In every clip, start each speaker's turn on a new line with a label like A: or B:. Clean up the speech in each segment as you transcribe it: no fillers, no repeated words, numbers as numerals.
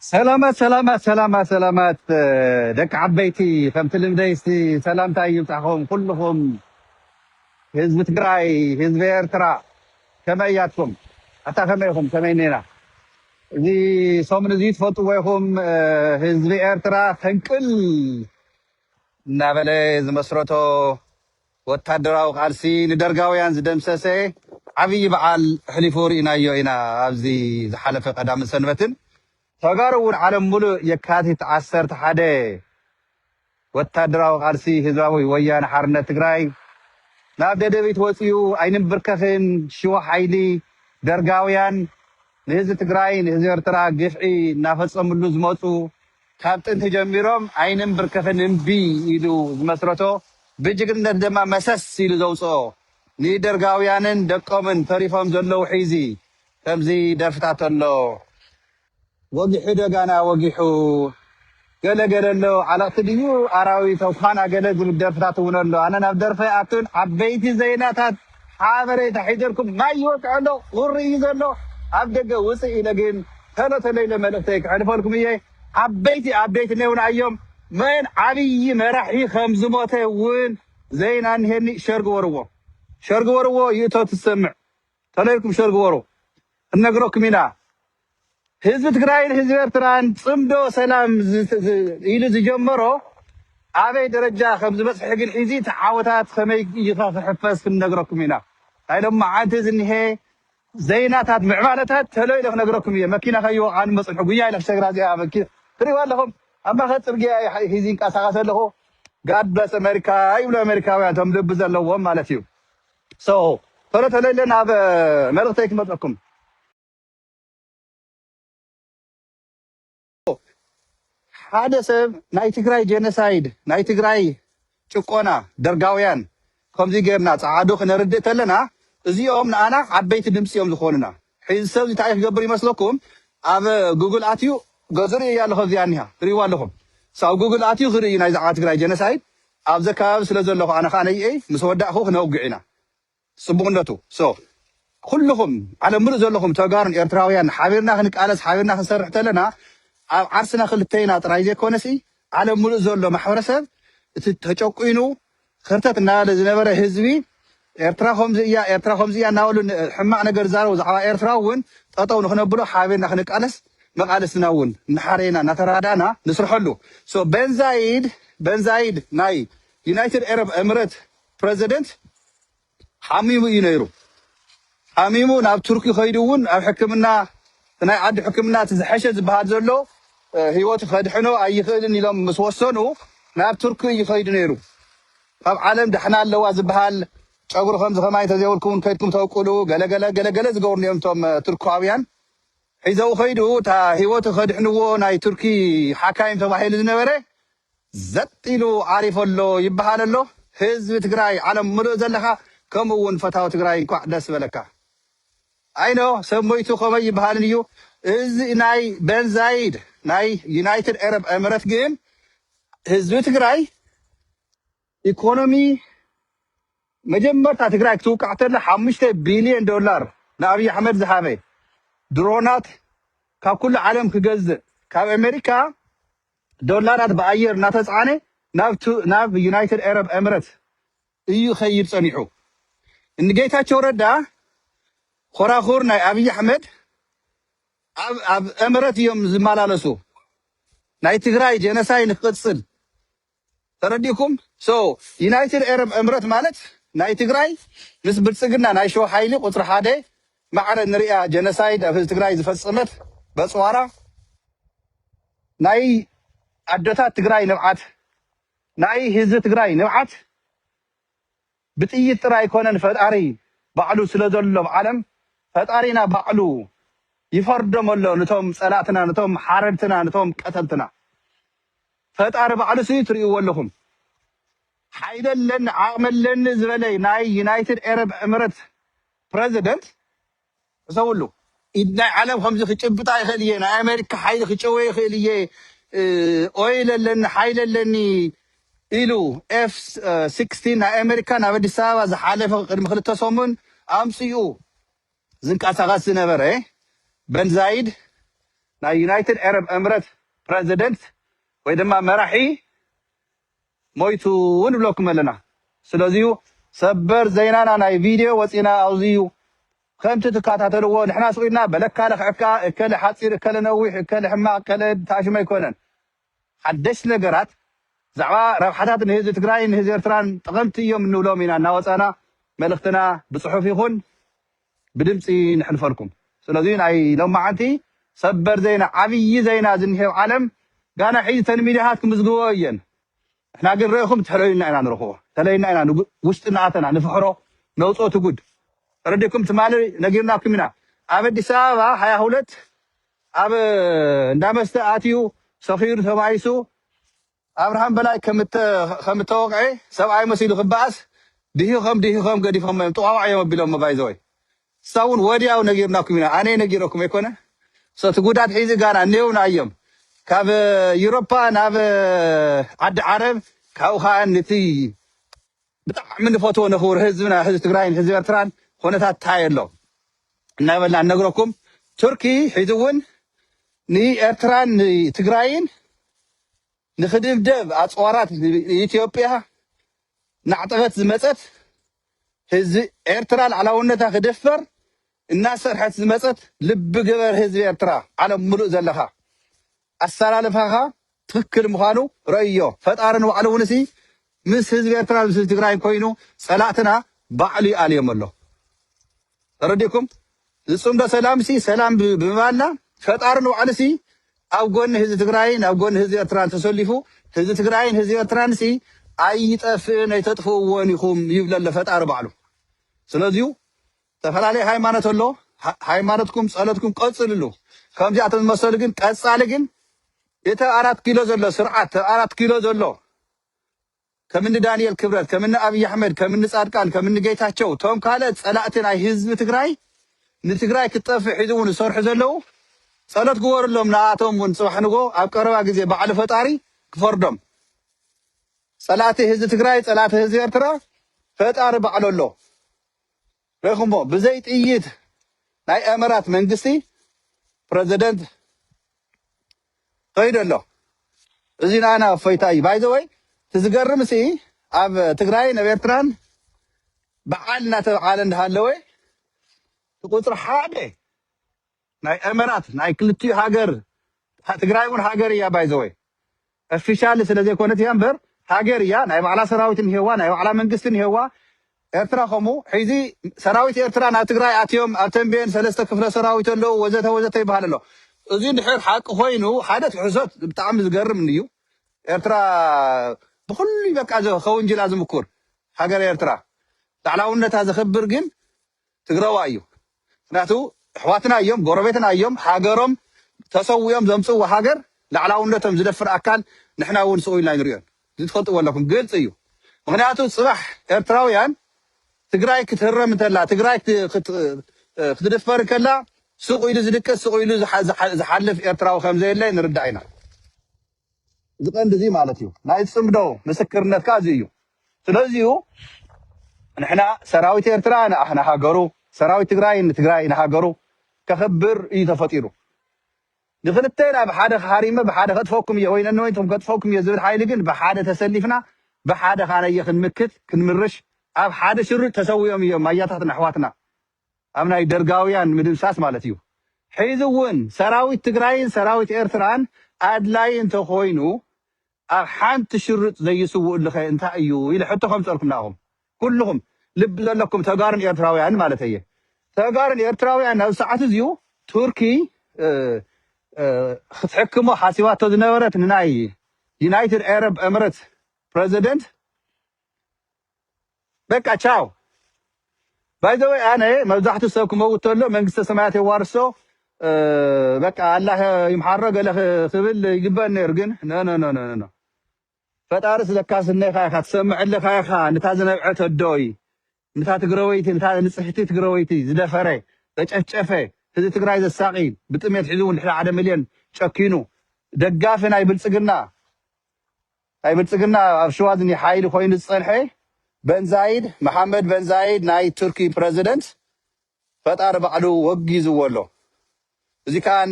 A: سلامات سلامات سلامات سلامات دك عبيتي فهمت المديستي سلامتا يبتاعهم كلهم حزب تግራይ حزب ኤርትራ كمياتكم حتى كميكم كمينينا زي صومن زي تفطويهم حزب ኤርትራ تنقل نابله زمسرتو ወታደራዊ ቃልሲ ንደርጋውያን ዝደምሰሰ ዓብይ በዓል ሕሊፎር ኢናዮ ኢና ኣብዚ ዝሓለፈ ቀዳምን ሰንበትን ተጋሩ እውን ዓለም ሙሉእ የካቲት 11 ወታደራዊ ቃልሲ ህዝባዊ ወያነ ሓርነት ትግራይ ናብ ደደቢት ወፅዩ ኣይንብርከኽን ሽዋ ሓይሊ ደርጋውያን ንህዝቢ ትግራይ ንህዝቢ ኤርትራ ግፍዒ እናፈፀሙሉ ዝመፁ ካብ ጥንቲ ጀሚሮም ኣይንብርከኽን እምቢ ኢሉ ዝመስረቶ ብጅግንነት ድማ መሰስ ኢሉ ዘውፅኦ ንደርጋውያንን ደቆምን ተሪፎም ዘለው ሒዚ ከምዚ ደርፍታት ኣሎ ወጊሑ ደጋና ወጊሑ ገለገለ ኣሎ ዓለቕቲ ድዩ ኣራዊት ኣውዃና ገለ ዝብል ደርፍታት እውን ኣሎ ኣነ ናብ ደርፈይ ኣቱን ዓበይቲ ዜናታት ሓበሬታ ሒዘልኩም ማይ ይወቅዕ ኣሎ ቁሪ እዩ ዘሎ ኣብ ደገ ውፅእ ኢለ ግን ተሎ ኢለ መልእኽተይ ክሕልፈልኩም እየ ዓበይቲ ኣፕዴት ነውናዮም من عبي مراحي خمس موته وين زين عن هني شرق ورو يتو تسمع تلاقيكم شرق ورو النقروك منا حزب تقرأين حزب إرتران صمدو سلام إلى زجمرو عبي درجة خمس بس حق الحزي تعاوتات خمي يخاف حفاز في النقروك منا هاي لما عانتز إن هي زيناتات معمالتات تلاقي نقروك منا ماكينة خيو عن مصر حقوية إلى شجرة زي ماكينة تري والله أما خاطر جاي هيزين كاسة له God bless America أيوة أمريكا وياهم دبزة لهم مالتيو so ترى لنا هذا مرتك مطلقكم حادث نايتجراي جينوسايد نايتجراي ጭቆና ደርጋውያን ከምዚ ጌርና ጻዓዶ ክነርድእ ተለና እዚኦም ንኣና ዓበይቲ ድምፂ እዮም ዝኾኑና ሕዚ ሰብ እንታይ ክገብር ይመስለኩም ኣብ ጉግል ኣትዩ ገዝሪ ያለኸ ዚያኒያ ትሪዋ ኣለኹም ሳው ጉግል ኣትዩ ክርኢ ናይ ዛዕባ ትግራይ ጀነሳይድ ኣብ ዘካባቢ ስለ ዘለኹ ኣነ ከዓ ነይኤ ምስ ወዳእኹ ክነውግዕ ኢና ጽቡቕነቱ ኩልኹም ዓለም ምሉእ ዘለኹም ተጋሩን ኤርትራውያን ሓቢርና ክንቃለስ ሓቢርና ክንሰርሕ ተለና ኣብ ዓርስና ክልተይና ጥራይ ዘይኮነሲ ዓለም ምሉእ ዘሎ ማሕበረሰብ እቲ ተጨቁይኑ ክርተት እናበለ ዝነበረ ህዝቢ ኤርትራ ከምዚ እያ እናበሉ ሕማቕ ነገር ዛረቡ ዛዕባ ኤርትራ እውን ጠጠው ንክነብሎ ሓቢርና ክንቃለስ مقالسنا ون نحرينا نترادانا نسرحلو so بنزايد ناي United Arab Emirates President حميمو ينيرو حميمو ناب تركي خيدون أو حكمنا ناي عد حكمنا تزحشة بهذا زلو هيوت خدحنو أي خيدن يلام مسوسنو ناب تركي يخيدن يرو أب عالم دحنا اللواز بهال أقول خمس خماية تزيولكم كيدكم توقلو جلا زقورني أنتم تركواويان حيزو خيدو تا هيوت خدحنو ناي تركي حكايم تباحيل زنبره زتيلو عارف اللو يبحال اللو حزب تقراي عالم ملو زلخا كمون فتاو تقراي كوحدس بلكا اينو سمويتو خمي يبحال نيو از ناي بن زايد ناي يونايتد عرب امارات جيم حزب تقراي ايكونومي مجمّر تا تقراي توقعتنا 5 بليون دولار نابي احمد زحابي درونات كاب كل عالم كجزء كاب أمريكا دولارات بأير ناتسعانة ناب يونايتد عرب إمارات يو خير صنيعو إن جيتها شورد ده خورنا أبي أحمد أب إمارات يوم زمالا لسو ناي تغراي جنساي نقصل ترديكم يونايتد عرب إمارات مالت ناي تغراي نسبة سجنا ناي شو حيلي قطر حادي معنا نريا جنسايد في تغراي زفصمت بصوارا ناي عدتا تغراي نبعات ناي هزة تغراي نبعات بتيجي تراي كونن فداري بعلو سلازلو بعالم فدارينا بعلو يفردم الله نتوم صلاتنا نتوم حاربتنا نتوم قتلتنا فدار بعلو سيتري ولهم حيدلن عاملن زبلي ناي يونايتد عرب امارات بريزيدنت سولو إدنا عالم خمسة خشبة خليه نا أمريكا حيل خشوي خليه أويل لن حيل لني إلو F-16 نا أمريكا نا بدي سوا زحالة فقر مخلطة صومن أمسيو زنك أساقس نبره بن زايد ናይ ዩናይትድ አረብ ኤምሬት ፕሬዚደንት ወይ ድማ መራሒ ሞይቱ ንብለኩም ኣለና ስለዚሁ ሰበር ዘይናና ናይ ቪድዮ ወፂና ኣውዚዩ ከምቲ ትከታተልዎ ንሕና ስኢልና በለካለ ክዕካ እከለ ሓፂር እከለ ነዊሕ እከለ ሕማቅ እከለ ታሽመ ይኮነን ሓደሽቲ ነገራት ዛዕባ ረብሓታት ንህዝቢ ትግራይን ንህዝቢ ኤርትራን ጠቐምቲ እዮም እንብሎም ኢና እናወፃና መልእኽትና ብፅሑፍ ይኹን ብድምፂ ንሕልፈልኩም ስለዚ ናይ ሎማዓንቲ ሰበር ዜና ዓብይ ዜና ዝንሄው ዓለም ጋና ሒዝ ተን ሚድያታት ክምዝግቦ እየን احنا قل رأيكم تحلوينا إنا نروحوه تلاقينا إنا وسطنا عتنا نفحره نوصو تقود رديكم تمالي نجينا كمنا أبد سابا هيا هولت أب نامست آتيو صخير ثبايسو أبراهام بلاي خمت توقعي سبعي مسيلو خباس ديهم قدي فهم طوعوا عيام بلهم مبايزوي ساون وديا ونجينا كمنا أنا نجيركم يكونه ستقودات حيزي قانا نيونا أيام كاب يوروبا ناب عد عرب كاو خان نتي بتاع من فوتو نخور حزبنا حزب تግራይን حزب ኤርትራን ሆነታት ታየሎ እናበልና ነግረኩም ቱርኪ ሒዝውን ንኤርትራን ትግራይን ንኽድብደብ ኣጽዋራት ኢትዮጵያ ናዕጠፈት ዝመፀት ህዝቢ ኤርትራ ዓላውነታ ክደፈር እናሰርሐት ዝመፀት ልቢ ገበር ህዝቢ ኤርትራ ዓለም ሙሉእ ዘለኻ አሰላለፈኻ ትክክል ምዃኑ ረእዮ ፈጣርን ዋዕለውንሲ ምስ ህዝቢ ኤርትራ ምስ ትግራይ ኮይኑ ጸላእትና ባዕሉ ኣልዮም ኣሎ ተረዲኩም ዝጽምዶ ሰላምሲ ሰላም ብምባልና ፈጣርን ዋዕለሲ ኣብ ጎኒ ህዝቢ ትግራይን ኣብ ጎኒ ህዝቢ ኤርትራን ተሰሊፉ ህዝቢ ትግራይን ህዝቢ ኤርትራንሲ ኣይጠፍእን ኣይተጥፍእዎን ኢኹም ይብለለ ፈጣሪ ባዕሉ ስለዚሁ ተፈላለየ ሃይማኖት ኣሎ ሃይማኖትኩም ጸሎትኩም ቀጽልሉ ከምዚኣቶም ዝመሰሉ ግን ቀጻሊ ግን የተ 4 ኪሎ ዘሎ ስርዓት 4 ኪሎ ዘሎ ከምኒ ዳንኤል ክብረት ከምኒ አብይ አሕመድ ከምኒ ጻድቃን ከምኒ ጌታቸው ቶም ካለ ጸላእቲ ናይ ህዝቢ ትግራይ ንትግራይ ክጠፍእ ሒዙውን ሰርሑ ዘለው ጸሎት ግበርሎም ናቶም ውን ጽባሕ ንጎ ኣብ ቀረባ ግዜ ባዕሉ ፈጣሪ ክፈርዶም ጸላእቲ ህዝቢ ትግራይ ጸላእቲ ህዝቢ ኤርትራ ፈጣሪ ባዕሉ ኣሎ ረኹሞ ብዘይ ጥይት ናይ ኤምራት መንግስቲ ፕሬዚደንት طيب الله زين أنا فايتاي باي ذا واي تزقرم سي أب تقرأي نبيتران بعالنا تعالن هالوي تقول ترى حاجة ناي أمارات ناي كلتي هاجر تقرأي من هاجر يا باي ذا واي الفيشال سلزي كونت يامبر هاجر يا ناي على سراويت هوا ناي على منقست هوا ኤርትራ خمو حيزي سراويت ኤርትራ نا تقرأي أتيوم أتنبين ثلاثة كفلا سراويت له وزته يبهال له እዚ ንሕር ሓቂ ኮይኑ ሓደ ትሕሶት ብጣዕሚ ዝገርም እዩ ኤርትራ ብኩሉ በቃ ከወንጀላ ዝምኩር ሃገር ኤርትራ ጣዕላውነታ ዝኽብር ግን ትግረዋ እዩ ምክንያቱ ኣሕዋትና እዮም ጎረቤትና እዮም ሃገሮም ተሰውዮም ዘምፅዎ ሃገር ላዕላውነቶም ዝደፍር ኣካል ንሕና እውን ስኡ ኢልና ንሪኦን ዝትፈልጥዎ ኣለኩም ግልፂ እዩ ምክንያቱ ፅባሕ ኤርትራውያን ትግራይ ክትህረም እንተላ ትግራይ ክትድፈር ከላ سوق يلو زدكس سوق يلو زحلف إرتراو خمسة اللي نرد عينا. زقند زي مالتيو. نايت سمدو مسكرنا كازيو. سلازيو نحنا سراوي إرترانا إحنا هاجرو سراوي تجراين هاجرو كخبر يتفطيرو. دخل التينا بحادة حريمة بحادة خطفوكم يا وين إنه أنتم خطفوكم يا زول حيلقن بحادة تسلفنا بحادة خانة يخن مكت كن مرش أب حادة شر تسويهم يوم ما يتحت نحواتنا. أمنا يدرجاويان مدن ساس مالتيو حيزون سراوي تجراين سراوي إرتران أدلاين تخوينو أحان تشرط زي سوء اللي خي انت أيو إلى حتى خمس ألف ناهم كلهم لب لكم تجارن إرتراويان مالتيه تجارن إرتراويان أو ساعات زيو تركي تحكموا حاسبات تدنورت ناي يونايتد عرب إمارات بريزيدنت بكا تشاو باي ذا واي انا مبزحت السوق موت له منقسته سماعات يوارسو بقى الله يمحرق له خبل يجبن يرجن لا فتارس لكاس النخا تسمع له خا نتا زنبعت الدوي نتا تقرويتي نتا نصحتي تقرويتي زدفري تጨጨፈ ህዝቢ ትግራይ ዘሳቂን ብጥሜት ሒዙን ልሕላ 1 ሚልዮን ጨኪኑ ደጋፊ ናይ ብልጽግና ኣብ ሸዋዝኒ ሓይሊ ኮይኑ ዝጸንሐ በንዛይድ መሐመድ በንዛይድ ናይ ቱርኪ ፕሬዚደንት ፈጣሪ ባዕሉ ወጊዝዎ ኣሎ እዚ ካን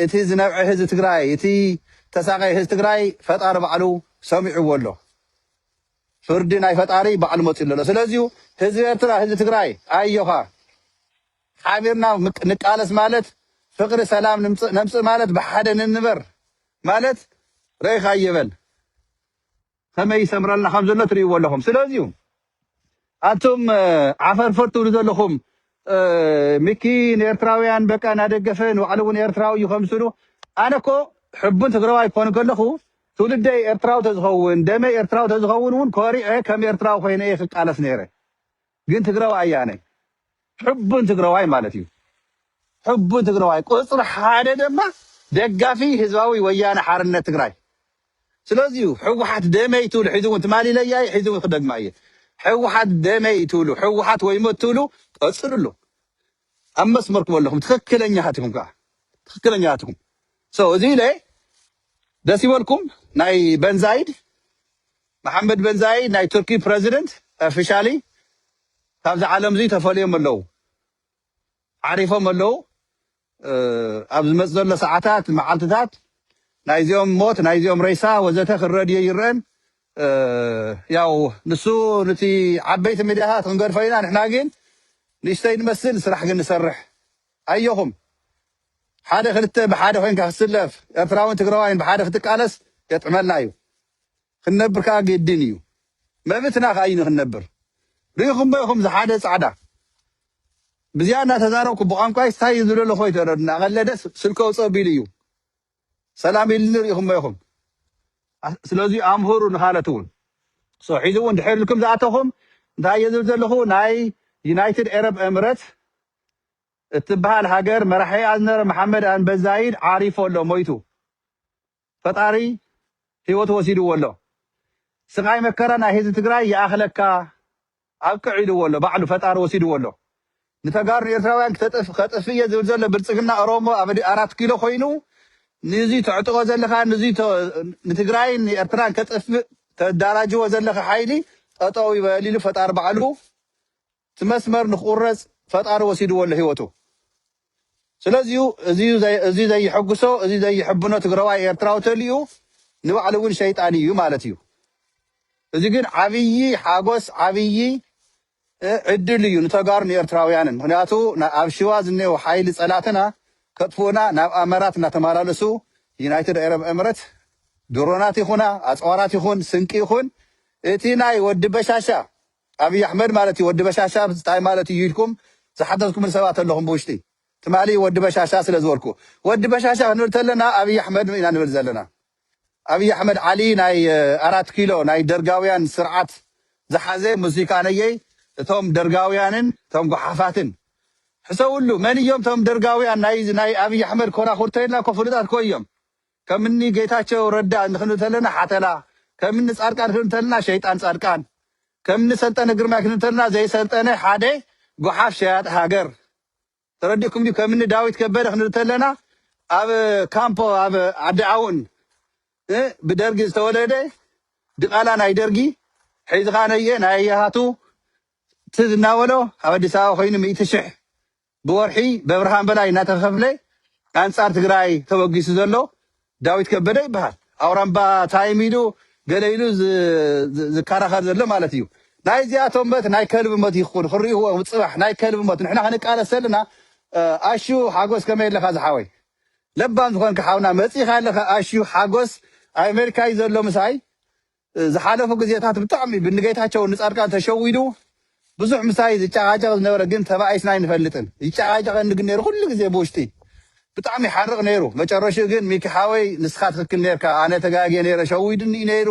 A: እቲ ዝነብዐ ህዝቢ ትግራይ እቲ ተሳቃይ ህዝቢ ትግራይ ፈጣሪ ባዕሉ ሰሚዕዎ ኣሎ ፍርዲ ናይ ፈጣሪ ባዕሉ መፅኡ ኣሎ ስለዚ ህዝቢ ኤርትራ ህዝቢ ትግራይ ኣየኻ ሓቢርና ንቃለስ ማለት ፍቅሪ ሰላም ነምፅእ ማለት ብሓደ ንንበር ማለት ረኢኻ ይበል ከመይ ሰምረልና ከም ዘሎ ትርእይዎ ኣለኹም ስለዚ ኣንቱም ዓፈር ፈር ትብሉ ዘለኹም ሚኪ ንኤርትራውያን በቃ እናደገፈ ንባዕሉ እውን ኤርትራዊ እዩ ከም ዝብሉ ኣነ እኮ ሕቡን ትግራዋይ ክኾን ከለኹ ትውልደይ ኤርትራዊ ተዝኸውን ደመይ ኤርትራዊ ተዝኸውን እውን ኮሪዐ ከም ኤርትራዊ ኮይነ እየ ክቃለስ ነይረ ግን ትግራዋይ ኣያነ ሕቡን ትግራዋይ ማለት እዩ ሕቡን ትግራዋይ ቁፅሪ ሓደ ድማ ደጋፊ ህዝባዊ ወያነ ሓርነት ትግራይ ስለዚ ሕወሓት ደመይ ትብሉ ሒዙ እውን ትማሊ ለያይ ሒዙ እውን ክደግማ እየ ሕወሓት ደመይ ትብሉ ሕወሓት ወይ ሞት ትብሉ ቀፅሉሉ ኣብ መስመር ክበለኹም ትክክለኛሃትኩም ከዓ ትክክለኛሃትኩም እዚ ለ ደስ ይበልኩም ናይ በንዛይድ መሐመድ በንዛይድ ናይ ቱርኪ ፕሬዚደንት ኦፊሻሊ ካብዚ ዓለም እዚ ተፈልዮም ኣለዉ ዓሪፎም ኣለዉ ኣብ ዝመፅ ዘሎ ሰዓታት መዓልትታት ናይዚኦም ሞት ናይዚኦም ሬሳ ወዘተ ክረድዮ ይርአን ያው ንሱ ነቲ ዓበይቲ ሚድያታት ክንገድፎ ኢና ንሕና ግን ንእሽተይ ንመስል ስራሕ ግን ንሰርሕ ኣየኹም ሓደ ክልተ ብሓደ ኮይንካ ክስለፍ ኤርትራውን ትግራዋይን ብሓደ ክትቃለስ የጥዕመልና እዩ ክንነብር ከዓ ግድን እዩ መብትና ከዓ እዩ ንክንነብር ርኢኹም ኢኹም ዝሓደ ፃዕዳ ብዝያ እናተዛረብኩ ብቋንቋይ ስታይ ዝብሎ ኣለኹ ይተረድና ቀለደስ ስልኮ ውፀቢሉ እዩ ሰላም ኢሉ ርኢኹም ኢኹም ስለዚ ኣምሁሩ ንኻለት እውን ሒዙ እውን ድሕር ኢልኩም ዝኣተኹም እንታይ እየ ዝብል ዘለኹ ናይ ዩናይትድ ኤረብ ኤምረት እትበሃል ሃገር መራሒ ዝነበረ መሐመድ በንዛይድ ዓሪፎ ኣሎ ሞይቱ ፈጣሪ ሂወቱ ወሲድዎ ኣሎ ስቃይ መከራ ናይ ህዝቢ ትግራይ ይኣኽለካ ኣብቅዕ ኢልዎ ኣሎ ባዕሉ ፈጣሪ ወሲድዎ ኣሎ ንተጋሩ ንኤርትራውያን ከጥፍ እየ ዝብል ዘሎ ብልፅግና ኦሮሞ ኣብ 4 ኪሎ ኮይኑ ንዚ ተዕጥቆ ዘለካ ንዚ ንትግራይን ንኤርትራን ከጥፍእ ተዳራጅዎ ዘለካ ሓይሊ ጠጠው ይበል ኢሉ ፈጣሪ ባዕሉ እቲ መስመር ንክቁረፅ ፈጣሪ ወሲድዎ ኣሎ ሂወቱ ስለዚ እዚ ዘይሕጉሶ እዚ ዘይሕብኖ ትግራዋይ ኤርትራዊ ተልዩ ንባዕሉ እውን ሸይጣን እዩ ማለት እዩ እዚ ግን ዓብይ ሓጎስ ዓብይ ዕድል እዩ ንተጋሩ ንኤርትራውያንን ምክንያቱ ኣብ ሽዋ ዝኔው ሓይሊ ፀላትና ከጥፍኡና ናብ ኣመራት እናተመላለሱ ዩናይትድ ኤረብ ኤምረት ድሮናት ይኹና ኣፅዋራት ይኹን ስንቂ ይኹን እቲ ናይ ወዲ በሻሻ ኣብይ ኣሕመድ ማለት እዩ ወዲ በሻሻ እንታይ ማለት እዩ ኢልኩም ዝሓተትኩም ሰባት ኣለኹም ብውሽጢ ትማሊ ወዲ በሻሻ ስለ ዝበልኩ ወዲ በሻሻ ክንብል ተለና ኣብይ ኣሕመድ ኢና ንብል ዘለና ኣብይ ኣሕመድ ዓሊ ናይ 4 ኪሎ ናይ ደርጋውያን ስርዓት ዝሓዘ ሙዚቃ ነየይ እቶም ደርጋውያንን እቶም ጎሓፋትን ሕሰውሉ መን እዮም እቶም ደርጋውያን ናይ ኣብይ ኣሕመድ ኮራኹርተ ኢልና ኮ ፍሉጣት ኮ እዮም ከምኒ ጌታቸው ረዳ ክንብል ተለና ሓተላ ከምኒ ጻድቃን ክንብል ተለና ሸይጣን ጻድቃን ከምኒ ሰልጠነ ግርማይ ክንብል ተለና ዘይሰልጠነ ሓደ ጎሓፍ ሸያጥ ሃገር ተረዲእኩም ዲ ከምኒ ዳዊት ከበደ ክንብል ተለና ኣብ ካምፖ ኣብ ዓዲ ዓውን ብደርጊ ዝተወለደ ድቃላ ናይ ደርጊ ሒዝኻ ነየ ናይ ያሃቱ ትዝናበሎ ኣብ ኣዲስ ኣበባ ኮይኑ 100,000 ብወርሒ በብርሃን በላይ እናተኸፍለ ኣንጻር ትግራይ ተወጊሱ ዘሎ ዳዊት ከበደ ይበሃል ኣውራምባ ታይም ኢሉ ገለ ኢሉ ዝከራኸር ዘሎ ማለት እዩ ናይ እዚኣቶም በት ናይ ከልቢ ሞት ይኹን ክሪእዎ ፅባሕ ናይ ከልቢ ሞት ንሕና ክንቃለስ ዘለና ኣሹ ሓጎስ ከመይ ኣለካ ዝሓወይ ለባም ዝኾንካ ሓውና መፂኻ ኣለካ ኣሹ ሓጎስ ኣብ ኣሜሪካ እዩ ዘሎ ምሳይ ዝሓለፉ ግዜታት ብጣዕሚ ብንጌታቸው ንፃድቃን ተሸዊዱ ብዙሕ ምሳይ ዝጨቃጨቕ ዝነበረ ግን ተባኢስና ኣይንፈልጥን ይጨቃጨቐኒ ግን ነይሩ ኩሉ ግዜ ብውሽጢ ብጣዕሚ ይሓርቕ ነይሩ መጨረሹ ግን ሚኪ ሓወይ ንስኻ ትክክል ነርካ ኣነ ተጋግየ ነይረ ሸዊድኒ ነይሩ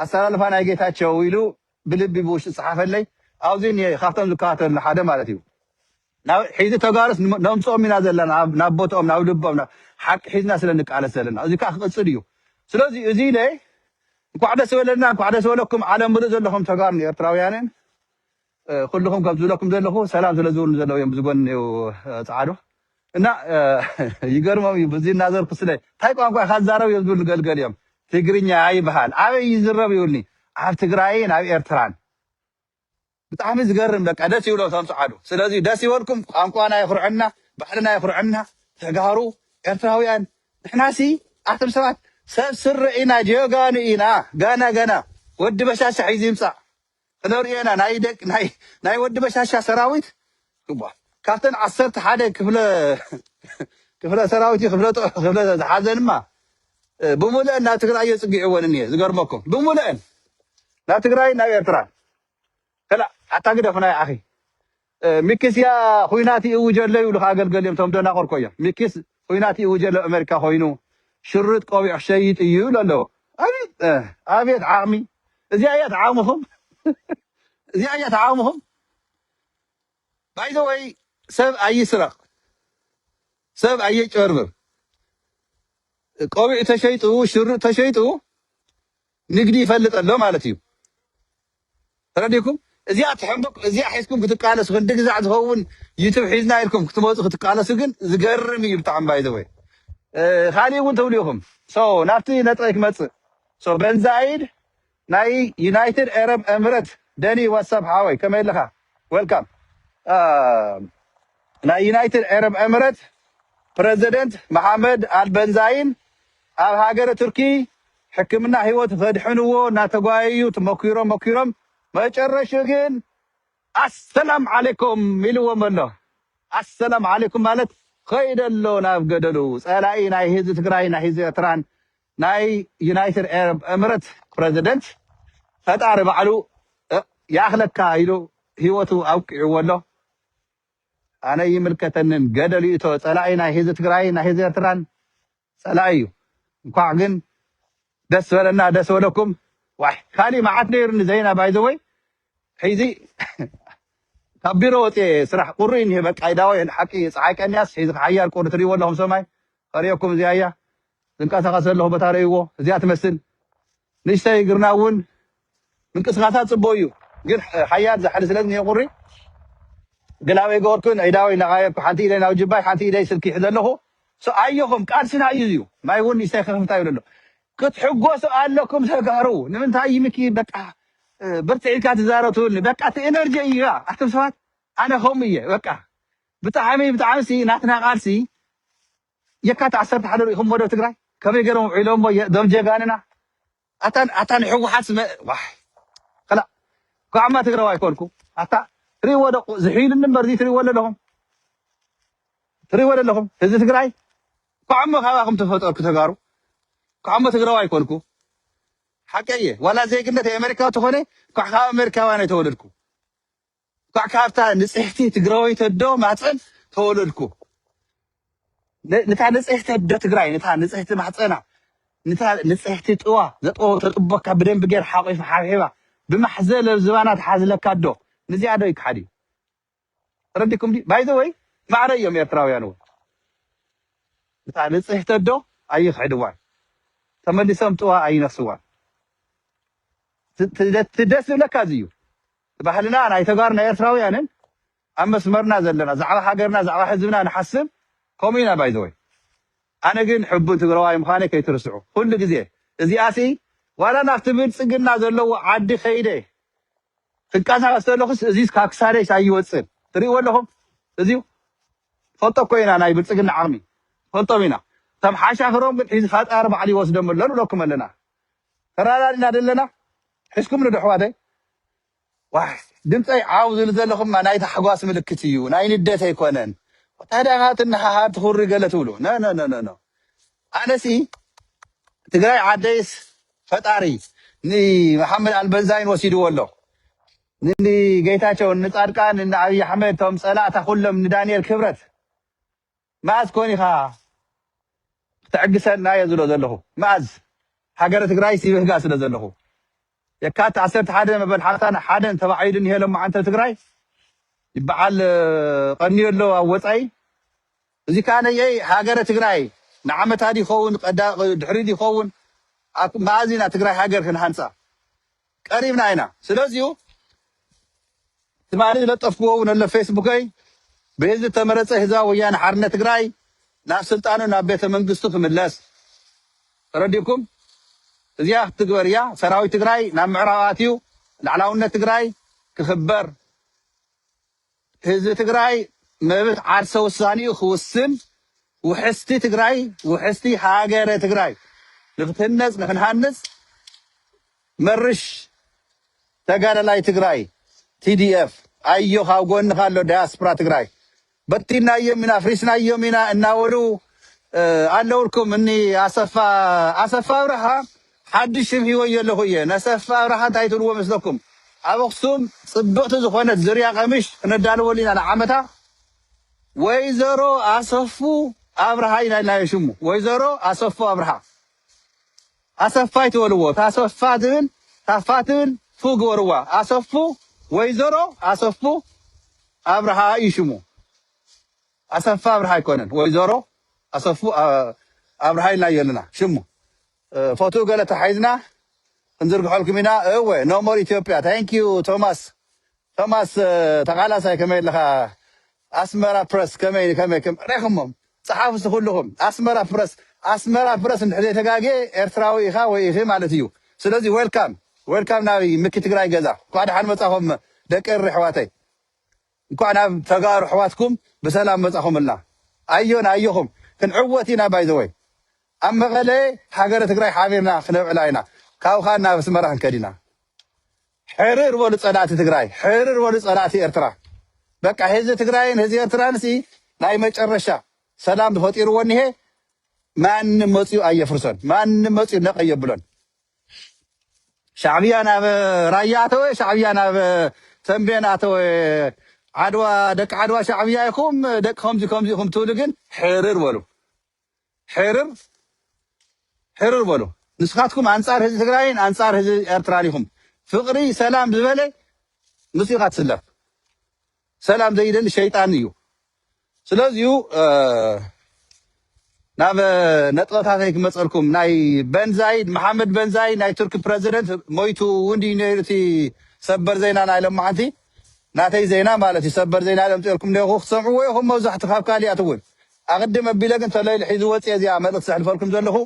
A: ኣሰላልፋ ናይ ጌታቸው ኢሉ ብልቢ ብውሽጢ ፀሓፈለይ ኣብዚ ካብቶም ዝከታተሉና ሓደ ማለት እዩ ሒዚ ተጋርስ ነምፅኦም ኢና ዘለና ናብ ቦትኦም ናብ ልቦም ሓቂ ሒዝና ስለ ንቃለስ ዘለና እዚ ከዓ ክቅፅል እዩ ስለዚ እዚ ለ እንኳዕ ደስ በለና እንኳዕ ደስ በለኩም ዓለም ምሉእ ዘለኹም ተጋሩ ኤርትራውያንን ኩልኩም ከም ዝብለኩም ዘለኹ ሰላም ስለ ዝብሉ ዘለዉ እዮም ዝጎን ፃዓዱ እና ይገርሞም እዩ በዚ እናዘርኩ ስለ እንታይ ቋንቋ ኢኻ ትዛረብ እዮም ዝብሉ ገልገል እዮም ትግርኛ ይበሃል ኣበይ ይዝረብ ይብልኒ ኣብ ትግራይን ኣብ ኤርትራን ብጣዕሚ ዝገርም በቃ ደስ ይብሎ እቶም ፃዓዱ ስለዚ ደስ ይበልኩም ቋንቋና ይኹርዐና ባህልና ይኹርዐና ተጋሩ ኤርትራውያን ንሕናሲ ኣቶም ሰባት ሰብ ስርዒና ጀጋኑ ኢና ገና ወዲ በሻሻ ሒዙ ይምፃእ ክነሪአና ናይ ወዲ በሻሻ ሰራዊት ካብተን 11 ክፍለ ሰራዊት ክፍለ ዝሓዘንማ بمولئن نا تقرأي يصقعون ونني زقرمكم بمولئن نا تقرأي نا يرترا كلا أعتقد فنا يا أخي ميكس يا خويناتي وجر لي ولا خاقل قال يوم تمدنا قرقيا ميكس خويناتي وجر لأمريكا خوينو شرط قوي عشيت يقول له أبيت عامي زيايات عامهم زيايات عامهم باي ذا واي سب أي سرق سب أي شرب قوي تشيطو شرط تشيطو نقدي يفلت له مالتي رديكم ازيا تحبك ازيا حيسكم كتقالس غندق زعت هون يتب حيزنا لكم كتموت كتقالس كن زقرم يبطعم باي ذا واي خالي وانت وليهم سو نافتي نطيك مص سو بن زايد ناي يونايتد عرب اميريت داني واتساب هاوي كما لها ويلكم ناي يونايتد عرب اميريت بريزيدنت محمد البنزاين ኣብ ሃገረ ቱርኪ ሕክምና ህይወት ፈድሕንዎ እናተጓየዩ ተመኪሮም መጨረሻ ግን አሰላም አለይኩም ኢልዎም ኣሎ አሰላም አለይኩም ማለት ከይደሎ ናብ ገደሉ ጸላኢ ናይ ህዝቢ ትግራይ ናይ ህዝቢ ኤርትራን ናይ ዩናይትድ አረብ ኤሚሬት ፕሬዚደንት ፈጣሪ ባዕሉ ያኽለካ ኢሉ ህይወቱ አውቂዕዎ ኣሎ ኣነ ይምልከተንን ገደሉ እቶ ጸላኢ ናይ ህዝቢ ትግራይ ናይ ህዝቢ ኤርትራን ጸላኢ እንኳዕ ግን ደስ በለና ደስ በለኩም ዋይ ካሊ ማዓት ነይሩኒ ዘይና ባይዘወይ ሒዚ ካብ ቢሮ ወፂ ስራሕ ቁሪን ይሄ በቃ ይዳወይ ሓቂ ፀሓይ ቀንያስ ሒዚ ሓያል ቁሪ ትሪእዎ ኣለኹም ሰማይ ቀሪአኩም እዚያ ዝንቀሳቐስ ኣለኹ ቦታ ርእይዎ እዚያ ትመስል ንእሽተይ ግርና እውን ምንቅስቃሳት ፅቡቅ እዩ ግን ሓያል ዝሓሊ ስለዝኒሄ ቁሪ ገላበይ ገበርኩን አይዳወይ ነቃየርኩ ሓንቲ ኢደይ ናብ ጅባይ ሓንቲ ኢደይ ስልኪ ሒዘ ኣለኹ أيهم قارسنا يزيو ما يقول يستيقظ متى يقول له كنت حقوس قال لكم سكارو نمن تاي مكي بقى برتعي كات زارتون بقى انرجي يا احتم سوات انا هميه بقى بتاعمي سي ناتنا قارسي يكات 10 حدر هم ودو تግራይ كبي غيرهم علوم دم جيغاننا اتان حقوق حسم واح خلا كعما تግራው አይኮልኩ አታ ትሪ ወደ ዝሒል ነበር ዚ ትሪ ወለለهم ትሪ ወለለهم እዚ ትግራይ كعم خواكم تفطر كتجارو كعم تجروا يكونكو حكاية ولا زي كنا أمريكا تخوني كعها أمريكا وانا تولدكو كعكافتا نسحتي تجروا يتدو معصن تولدكو نتاع نسحتي بدأ تجراي نتاع نسحتي معصنا نتاع نسحتي تقوى زتقوى تطبق بدين بجير حاقي في حبيبة بمحزل الزوانات حازلك كادو نزي عدوك حدي ردكم دي باي ذا واي ما عليهم يا تراويانو تعال تهتدو أي خدوان تملي سمتوا أي نسوان تدرس لك هذيو بحالنا أنا يتقارن يسراوي يعني أما سمرنا زلنا زعل حجرنا زعل حزبنا نحسب كومينا بايدوي أنا جن حبون تقرأي مخانك يترسعوا كل جزء زياسي ولا نفتبر سجلنا زلوا عدي خيره في الكاسة أستلخ زيس كاكساري شيء وتصير تري ولهم زيو فطوا كوينا أنا يبرسجلنا عرمي فلطمينا تم حاشا خروم حيز خات 4 علي وسدم لنا لكم لنا ترى لنا دلنا حسكم ندحوا هذا واحد دمتي عاوز لزلكم ما نايت حقواس ملكتيو ناي ندته يكونن وتداغات انها تخر قالتولو نا انا سي تግራይ عديس فطاري ني محمد البنزاين وسيدو والله ني جيتاچو نصادقان ان ابي احمد توم صلاته كلهم دانيال كبرت ماز كوني خا تعقسنا يزلو زلهو ماز حجر تግራይ ሲበህጋ ስለ ዘለኹ የካት 10 ሓደ መበል ሓታና ሓደን ተባዒድን ይሄሎም አንተ ትግራይ ይበዓል ቀኒየሎ አወጻይ እዚ ካነ የይ ሃገረ ትግራይ ንዓመታዲ ኸውን ቀዳ ድሕሪዲ ኸውን ማዚና ትግራይ ሃገር ክንሃንፃ ቀሪብና አይና ስለዚሁ ትማሊ ለጠፍኩዎ ወለ ፌስቡክይ በህዝብ ተመረፀ ህዝባ ወያነ ሓርነት ትግራይ ናብ ስልጣኑ ናብ ቤተ መንግስቱ ክምለስ ረዲኩም እዚያ ትግበርያ ሰራዊት ትግራይ ናብ ምዕራባትዩ ላዕላውነት ትግራይ ክኽበር ህዝብ ትግራይ መብት ዓርሰ ውሳኔኡ ክውስን وحستي تግራይ وحستي ሃገረ ትግራይ ንክትነጽ ንክንሃንጽ መርሽ ተጋዳላይ ትግራይ TDF አዮ ካብ ጎንኻ ኣሎ ዲያስፖራ ትግራይ በቲናዮም ኢና ፍሪስናዮም ኢና እናወሉ ኣለውልኩም እኒ ኣሰፋ ብርሃ ሓድሽ ሽም ሂወ ኣለኹ እየ ነሰፋ ብርሃ እንታይ ትብልዎ መስለኩም ኣብ ኣክሱም ፅብቕቲ ዝኾነት ዝርያ ቀምሽ ክነዳልወሉ ኢና ንዓመታ ወይዘሮ ኣሰፉ ኣብርሃ ኢና ኢልናዮ ሽሙ ወይዘሮ ኣሰፉ ኣብርሃ ኣሰፋይ ትበልዎ ታሰፋ ትብል ፉ ግበርዋ ኣሰፉ ወይዘሮ ኣሰፉ ኣብርሃ እዩ ሽሙ ኣሰፋ ኣብርሃ ኣይኮነን ወይዘሮ ኣሰፉ ኣብርሃ ኢልናዮ ኣለና ሽሙ ፎቶ ገለ ተሓይዝና እንዝርግሐልኩም ኢና እወ ኖሞር ኢትዮጵያ ታንኪዩ ቶማስ ተቃላሳይ ከመይ ኣለኻ ኣስመራ ፕረስ ከመይ ሬኹሞም ፀሓፍቲ ኩልኹም ኣስመራ ፕረስ እንድሕር ተጋጌ ኤርትራዊ ኢኻ ወይ ኢኺ ማለት እዩ ስለዚ ዌልካም ናብ ምኪ ትግራይ ገዛ እንኳዕ ደሓን መፃኹም ደቂ ሪ ኣሕዋተይ እንኳዕ ናብ ተጋሩ ኣሕዋትኩም ብሰላም መፃኹምልና ኣየኹም ክንዕወት ኢና ባይዘወይ ኣብ መቐለ ሃገረ ትግራይ ሓቢርና ክነብዕላ ኢና ካብኻ ናብ ኣስመራ ክንከድ ኢና ሕርር በሉ ፀላእቲ ትግራይ ሕርር በሉ ፀላእቲ ኤርትራ በቃ ህዝቢ ትግራይን ህዝቢ ኤርትራን ናይ መጨረሻ ሰላም ተፈጢርዎ እኒሄ ማንም መፅኡ ኣየፍርሶን ማንም መፅኡ ነቕ የብሎን ሻዕብያ ናብ ራያ ኣተወ ሻዕብያ ናብ ተንቤን ኣተወ ዓድዋ ደቂ ዓድዋ ሻዕብያ ኢኹም ደቂ ከምዚ ኢኹም ትብሉ ግን ሕርር በሉ ንስኻትኩም ኣንጻር ህዝቢ ትግራይን ኣንጻር ህዝቢ ኤርትራን ኢኹም ፍቕሪ ሰላም ዝበለ ምስ ኢኻ ትስለፍ ሰላም ዘይደሊ ሸይጣን እዩ ስለዚዩ ናብ ነጥበታተይ ክመፀልኩም ናይ በንዛይድ መሓመድ በንዛይድ ናይ ቱርኪ ፕረዚደንት ሞይቱ ውንዲ ነርቲ ሰበር ዜና ናይ ሎማዓንቲ ናተይ ዜና ማለት እዩ ሰበር ዜና ለምፅልኩም ኔኹ ክሰምዕዎ ኢኹም መብዛሕቲ ካብ ካሊኣት እውን ኣቅድም ኣቢለ ግን ተለይሉ ሒዙ ወፅየ እዚኣ መልእክቲ ዘሕልፈልኩም ዘለኹ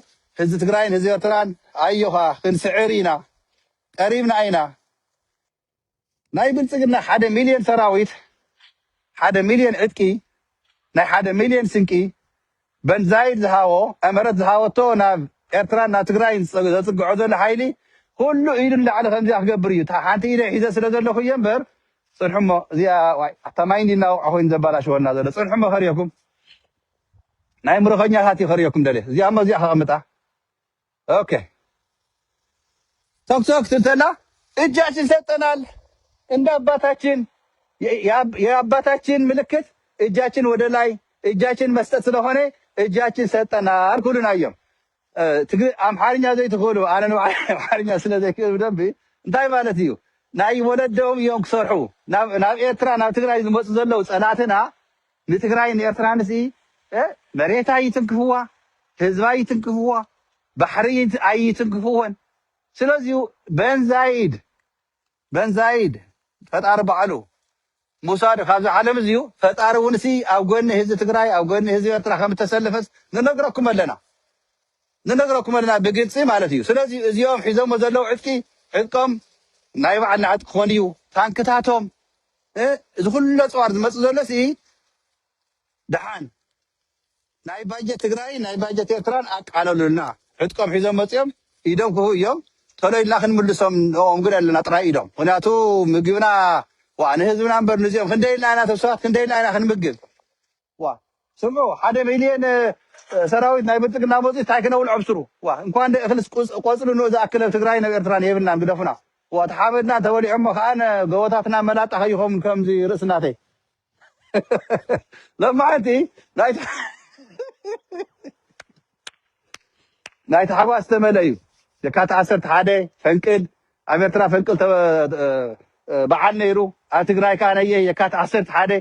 A: ህዝቢ ትግራይን ህዝቢ ኤርትራን ኣዮኻ ክንስዕር ኢና ቀሪብና ኢና ናይ ብልፅግና 1 ሚልዮን ሰራዊት 1 ሚልዮን ዕጥቂ ናይ 1 ሚልዮን ስንቂ በንዛይድ ዝሃቦ ኣመረት ዝሃበቶ ናብ ኤርትራን ናብ ትግራይን ዘፅግዖ ዘሎ ሓይሊ ኩሉ ኢዱ ንላዕሊ ከምዚኣ ክገብር እዩ ሓንቲ ኢደ ሒዘ ስለ ዘለኹ እየ እምበር ፅንሑሞ እዚኣ ኣታማይ እንዲ እናውቅዓ ኮይኑ ዘባላሽወና ዘሎ ፅንሑሞ ከርየኩም ናይ ምርኸኛታት ይኸርየኩም ደልየ እዚኣ ሞ እዚኣ ከቐምጣ ኦኬ ቶክቶክ ትንተና እጃችን ሰጠናል እንደ አባታችን የአባታችን ምልክት እጃችን ወደ ላይ እጃችን መስጠት ስለሆነ እጃችን ሰጠናል ኩሉና እዮም አምሓርኛ ዘይትኽእሉ ኣነ አምሓርኛ ስለዘይክእል ብደንቢ እንታይ ማለት እዩ ናይ ወለዶም እዮም ክሰርሑ ናብ ኤርትራ ናብ ትግራይ ዝመፁ ዘለው ፀላእትና ንትግራይ ንኤርትራን መሬታ ይትንክፍዋ ህዝባ ይትንክፍዋ ባሕሪ ኣይትንክፍዎን ስለዚሁ በንዛይድ ፈጣሪ በዓሉ ሙሳድ ካብዚ ዓለም እዚዩ ፈጣሪ እውን ኣብ ጎኒ ህዝቢ ትግራይ ኣብ ጎኒ ህዝቢ ኤርትራ ከም ተሰለፈስ ንነግረኩም ኣለና ብግልፂ ማለት እዩ ስለዚ እዚኦም ሒዞሞ ዘለው ዕጥቆም ናይ ባዕልና ዕጥቂ ክኾን እዩ ታንክታቶም እዚ ኩሉ ፀዋር ዝመፁ ዘሎ ድሓን ናይ ባጀት ትግራይ ናይ ባጀት ኤርትራን ኣቃለሉልና ዕጥቆም ሒዞም መፅኦም ኢዶም ክህቡ እዮም ቶሎ ኢልና ክንምልሶም ንኦም ግን ኣለና ጥራይ ኢዶም ምክንያቱ ምግብና ንህዝብና እምበር ንዚኦም ክንደይ ኢልና ኢና ተብሰባት ክንደይ ኢልና ኢና ክንምግብ ስምዑ 1 ሚልዮን ሰራዊት ናይ ብልፅግና መፅኡ እንታይ ክነብልዖ ብስሩ እንኳን እኽልስ ቆፅሉ ንኡ ዝኣክለ ትግራይ ናብ ኤርትራን የብልናን ግደፉና ተሓመድና ተበሊዖሞ ከዓነ ገቦታትና መላጣ ከይኾም ከምዚ ርእስናተይ ለማዓንቲ ናይ ተሓጓስ ተመለ እዩ የካቲት 11 ፈንቅል ኣብ ኤርትራ ፈንቅል በዓል ነይሩ ኣብ ትግራይ ከዓ ነየ የካቲት 11